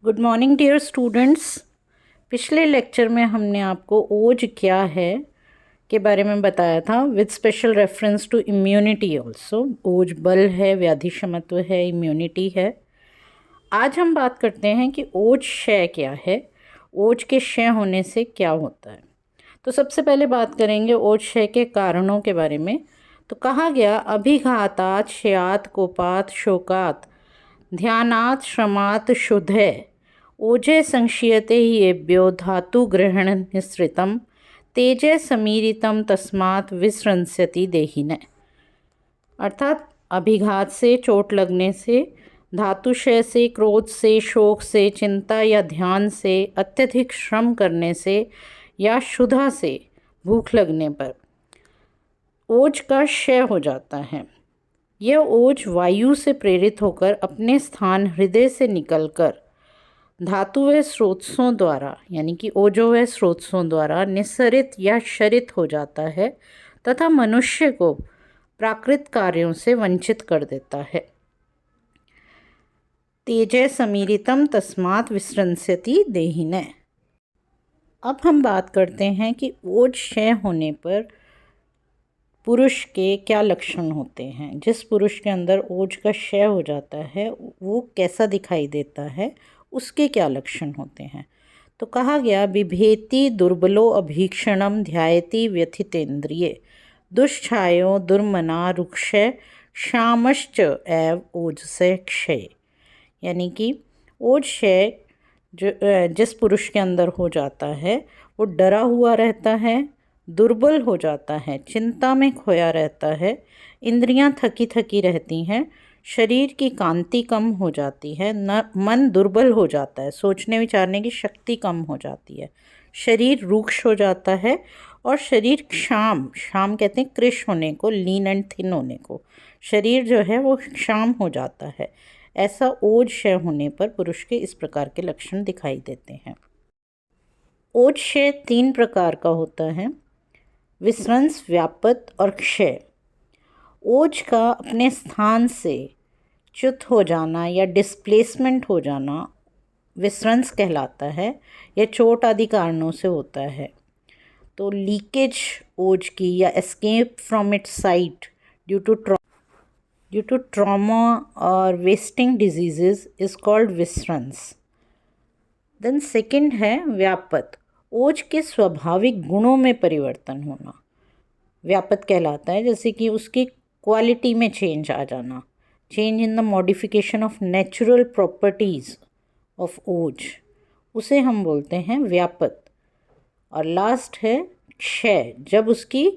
Good morning dear students. पिछले lecture में हमने आपको ओज क्या है के बारे में बताया था with special reference to immunity also. ओज बल है, व्याधि क्षमत्व है, इम्यूनिटी है। आज हम बात करते हैं कि ओज क्षय क्या है, ओज के क्षय होने से क्या होता है। तो सबसे पहले बात करेंगे ओज क्षय के कारणों के बारे में। तो कहा गया अभिघातात् क्षयात् कोपात् शोकात् ध्यानात् श्रमात् शुद्धे ओजे संक्षीयते येभ्यो धातुग्रहण निःसृतं तेजे समीरितं तस्मात् विसृंस्यति देहिने। अर्थात अभिघात से, चोट लगने से, धातुक्षय से, क्रोध से, शोक से, चिंता या ध्यान से, अत्यधिक श्रम करने से या क्षुधा से, भूख लगने पर ओज का क्षय हो जाता है। यह ओज वायु से प्रेरित होकर अपने स्थान हृदय से निकलकर धातुवय स्रोतों द्वारा यानी कि ओजोवय स्रोतों द्वारा निस्सरित या क्षरित हो जाता है तथा मनुष्य को प्राकृत कार्यों से वंचित कर देता है। तेजे समीरितम तस्मात् विसृंस्यति देहिने। अब हम बात करते हैं कि ओज क्षय होने पर पुरुष के क्या लक्षण होते हैं। जिस पुरुष के अंदर ओज का क्षय हो जाता है वो कैसा दिखाई देता है, उसके क्या लक्षण होते हैं। तो कहा गया बिभेति दुर्बलो अभीक्षणम ध्यायति व्यथितेन्द्रिये दुष्छायो दुर्मना रुक्षय श्यामश्च एव ओजसे क्षय। यानी कि ओज क्षय जिस पुरुष के अंदर हो जाता है वो डरा हुआ रहता है, दुर्बल हो जाता है, चिंता में खोया रहता है, इंद्रियां थकी थकी रहती हैं, शरीर की कांति कम हो जाती है, मन दुर्बल हो जाता है, सोचने विचारने की शक्ति कम हो जाती है, शरीर रूक्ष हो जाता है और शरीर क्षाम कहते हैं कृश होने को, लीन एंड थिन होने को, शरीर जो है वो क्षाम हो जाता है। ऐसा ओज क्षय होने पर पुरुष के इस प्रकार के लक्षण दिखाई देते हैं। ओज क्षय 3 प्रकार का होता है, विसृंस, व्यापत और क्षय। ओज का अपने स्थान से च्युत हो जाना या डिस्प्लेसमेंट हो जाना विसृंस कहलाता है। यह चोट आदि कारणों से होता है। तो लीकेज ओज की या escape from its site due to trauma और वेस्टिंग डिजीजेस इज कॉल्ड विसृंस। देन सेकंड है व्यापत, ओज के स्वाभाविक गुणों में परिवर्तन होना व्यापत कहलाता है। जैसे कि उसकी क्वालिटी में चेंज आ जाना, change in the modification of natural properties of ओज, उसे हम बोलते हैं व्यापत। और लास्ट है क्षय, जब उसकी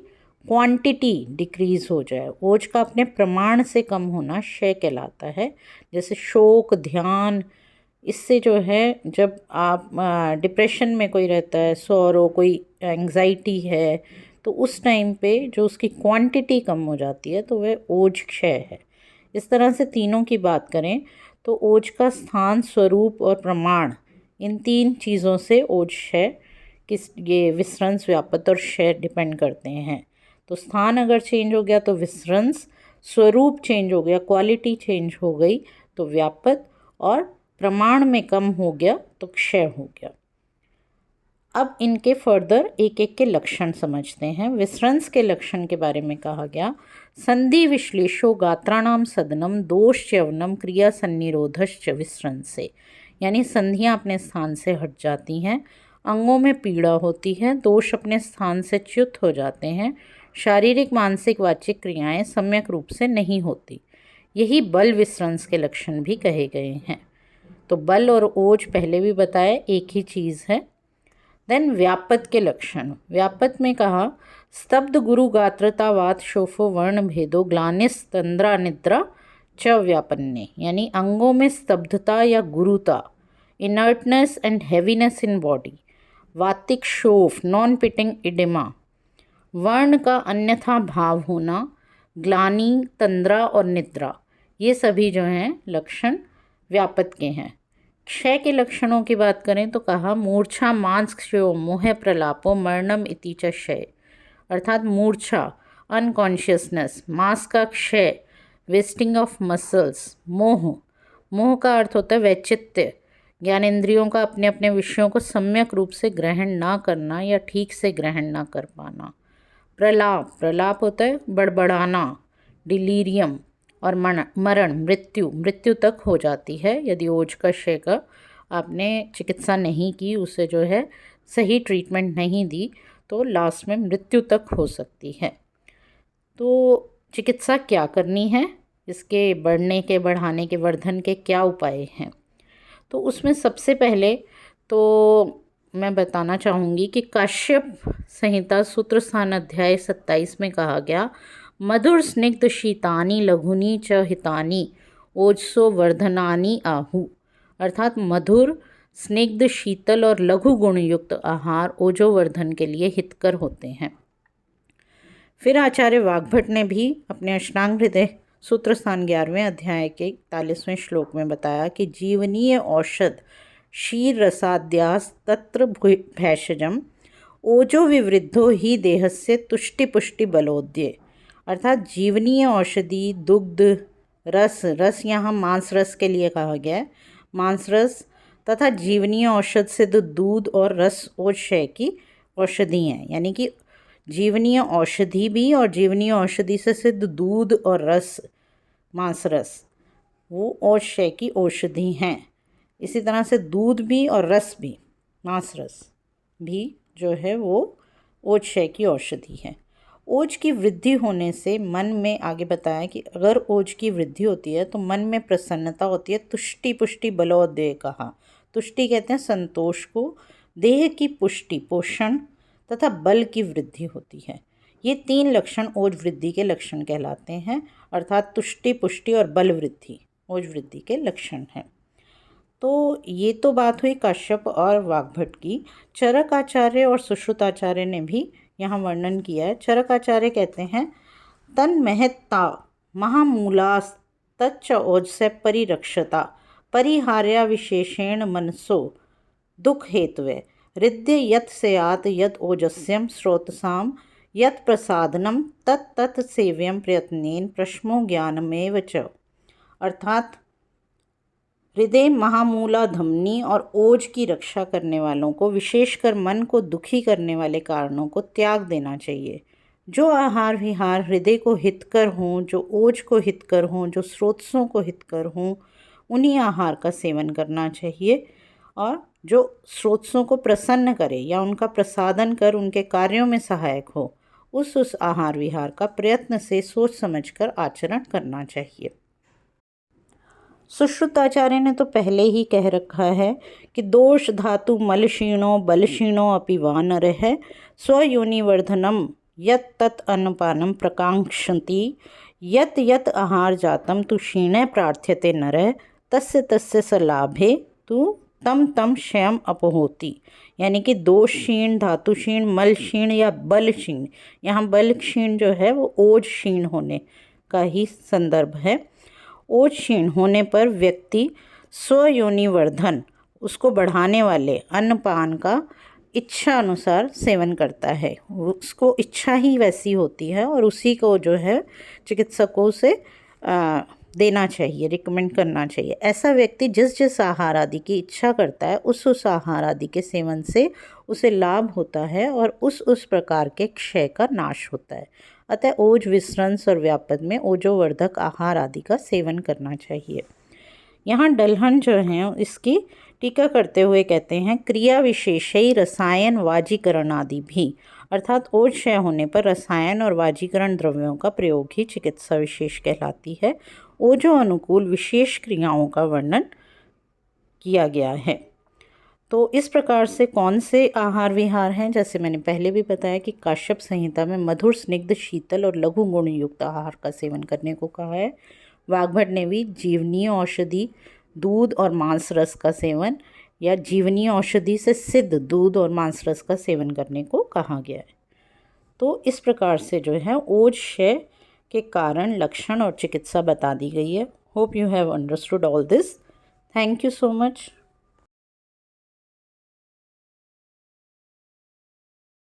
क्वांटिटी डिक्रीज हो जाए, ओज का अपने प्रमाण से कम होना क्षय कहलाता है। जैसे शोक, ध्यान, इससे जो है जब आप डिप्रेशन में कोई रहता है, सौरो, कोई एंग्जाइटी है, तो उस टाइम पे जो उसकी क्वांटिटी कम हो जाती है तो वह ओज क्षय है। इस तरह से तीनों की बात करें तो ओज का स्थान, स्वरूप और प्रमाण, इन 3 चीज़ों से ओज क्षय ये विसृंस, व्यापत और क्षय डिपेंड करते हैं। तो स्थान अगर चेंज हो गया तो विसृंस, स्वरूप चेंज हो गया, क्वालिटी चेंज हो गई तो व्यापत, और प्रमाण में कम हो गया तो क्षय हो गया। अब इनके फर्दर एक एक के लक्षण समझते हैं। विसृंस के लक्षण के बारे में कहा गया संधि विश्लेषो गात्राणाम सदनम दोष च्यवनम क्रिया सन्निरोधश्च विसृंसे। यानी संधियां अपने स्थान से हट जाती हैं, अंगों में पीड़ा होती है, दोष अपने स्थान से च्युत हो जाते हैं, शारीरिक मानसिक वाचिक क्रियाएं सम्यक रूप से नहीं होती। यही बल विसृंस के लक्षण भी कहे गए हैं। तो बल और ओज पहले भी बताए, एक ही चीज़ है। देन व्यापत के लक्षण। व्यापत में कहा स्तब्ध गुरु गात्रतावात शोफो वर्ण भेदो ग्लानिस तंद्रा निद्रा च व्यापन्ने। यानी अंगों में स्तब्धता या गुरुता, inertness and heaviness in body, वातिक शोफ, नॉन पिटिंग इडिमा, वर्ण का अन्यथा भाव होना, ग्लानि, तंद्रा और निद्रा, ये सभी जो हैं लक्षण व्यापत के हैं। क्षय के लक्षणों की बात करें तो कहा मूर्छा, मांस क्षयो, मोह प्रलापो, मरणम इति च क्षय। अर्थात मूर्छा, अनकॉन्शियसनेस, मांस का क्षय, वेस्टिंग ऑफ मसल्स, मोह का अर्थ होता है वैचित्य, ज्ञानेंद्रियों का अपने अपने विषयों को सम्यक रूप से ग्रहण ना करना या ठीक से ग्रहण ना कर पाना। प्रलाप, प्रलाप होता है बड़बड़ाना, डिलीरियम, और मरण, मृत्यु, मृत्यु तक हो जाती है यदि ओज का क्षय का आपने चिकित्सा नहीं की, उसे जो है सही ट्रीटमेंट नहीं दी, तो लास्ट में मृत्यु तक हो सकती है। तो चिकित्सा क्या करनी है, इसके बढ़ने के, बढ़ाने के, वर्धन के क्या उपाय हैं? तो उसमें सबसे पहले तो मैं बताना चाहूँगी कि काश्यप संहिता सूत्र स्थान अध्याय 27 में कहा गया, मधुर स्निग्ध शीतानि लघुनी च हितानि ओजसो वर्धनानि आहु। अर्थात मधुर, स्निग्ध, शीतल और लघु गुणयुक्त आहार ओजोवर्धन के लिए हितकर होते हैं। फिर आचार्य वाग्भट ने भी अपने अष्टांग हृदय सूत्र स्थान 11वें अध्याय के 41वें श्लोक में बताया कि जीवनीय औषध शीर रसाद्यास तत्र भैषजम ओजो विवृद्धो ही देहस्य तुष्टि पुष्टि बलोद्य। अर्थात जीवनीय औषधि, दुग्ध, रस, रस यहाँ मांस रस के लिए कहा गया है, मांस रस तथा जीवनीय औषध सिद्ध दूध और रस ओजक्षय की औषधि हैं। यानी कि जीवनीय औषधि भी और जीवनीय औषधि से सिद्ध दूध और रस, मांस रस, वो ओजक्षय की औषधि हैं। इसी तरह से दूध भी और रस भी, मांस रस भी जो है वो ओजक्षय की औषधि है। ओज की वृद्धि होने से मन में, आगे बताया कि अगर ओज की वृद्धि होती है तो मन में प्रसन्नता होती है। तुष्टि पुष्टि बलोदय कहा, तुष्टि कहते हैं संतोष को, देह की पुष्टि, पोषण तथा बल की वृद्धि होती है। ये 3 लक्षण ओज वृद्धि के लक्षण कहलाते हैं। अर्थात तुष्टि, पुष्टि और बल वृद्धि ओज वृद्धि के लक्षण हैं। तो ये तो बात हुई काश्यप और वाग्भट की। चरकाचार्य और सुश्रुताचार्य ने भी यहाँ वर्णन किया है। चरकाचार्य कहते हैं, तन महत्ता महामूलास्तच्च ओजसे परिरक्षता परिहार्या विशेषेण मनसो दुख हेतवे हृदय यत् स्यात् यत् ओजस्यम स्रोतसाम यत् प्रसादनम तत् तत् सेव्यम प्रयत्नेन प्रश्मो ज्ञानमेव च। अर्थात हृदय, महामूला, धमनी और ओज की रक्षा करने वालों को, विशेषकर मन को दुखी करने वाले कारणों को त्याग देना चाहिए। जो आहार विहार हृदय को हितकर हों, जो ओज को हितकर हों, जो स्रोतसों को हितकर हों, उन्हीं आहार का सेवन करना चाहिए। और जो स्रोतसों को प्रसन्न करे या उनका प्रसादन कर उनके कार्यों में सहायक हो, उस आहार विहार का प्रयत्न से सोच समझकर आचरण करना चाहिए। सुश्रुताचार्य ने तो पहले ही कह रखा है कि दोष धातु मल क्षीणो बल क्षीणो अपि वानरः स्वयोनिवर्धनम यत् तत् अन्नपानम प्रकांक्षन्ति यत् यत् आहार जातम तु क्षीणे प्रार्थ्यते नरः तस्य तस्य स लाभे तु तम तम क्षयम अपहोति। यानी कि दोष क्षीण, धातु क्षीण, मल क्षीण या बल क्षीण, यहाँ बल क्षीण जो है वो ओज क्षीण होने का ही संदर्भ है। ओज क्षीण होने पर व्यक्ति स्वयोनिवर्धन, उसको बढ़ाने वाले अन्नपान का इच्छा अनुसार सेवन करता है। उसको इच्छा ही वैसी होती है और उसी को जो है चिकित्सकों से देना चाहिए, रिकमेंड करना चाहिए। ऐसा व्यक्ति जिस जिस आहार आदि की इच्छा करता है उस आहार आदि के सेवन से उसे लाभ होता है और उस प्रकार के क्षय का नाश होता है। अतः ओज, विस्रंस और व्यापद में ओजोवर्धक आहार आदि का सेवन करना चाहिए। यहाँ डलहन जो है इसकी टीका करते हुए कहते हैं, क्रिया विशेषई रसायन वाजीकरण आदि भी। अर्थात ओज क्षय होने पर रसायन और वाजीकरण द्रव्यों का प्रयोग ही चिकित्सा विशेष कहलाती है। ओजो अनुकूल विशेष क्रियाओं का वर्णन किया गया है। तो इस प्रकार से कौन से आहार विहार हैं, जैसे मैंने पहले भी बताया कि काश्यप संहिता में मधुर, स्निग्ध, शीतल और लघु गुण युक्त आहार का सेवन करने को कहा है। वाग्भट ने भी जीवनीय औषधि, दूध और मांस रस का सेवन या जीवनीय औषधि से सिद्ध दूध और मांस रस का सेवन करने को कहा गया है। तो इस प्रकार से जो है ओज क्षय के कारण, लक्षण और चिकित्सा बता दी गई है। Hope you have understood all this. Thank you so much.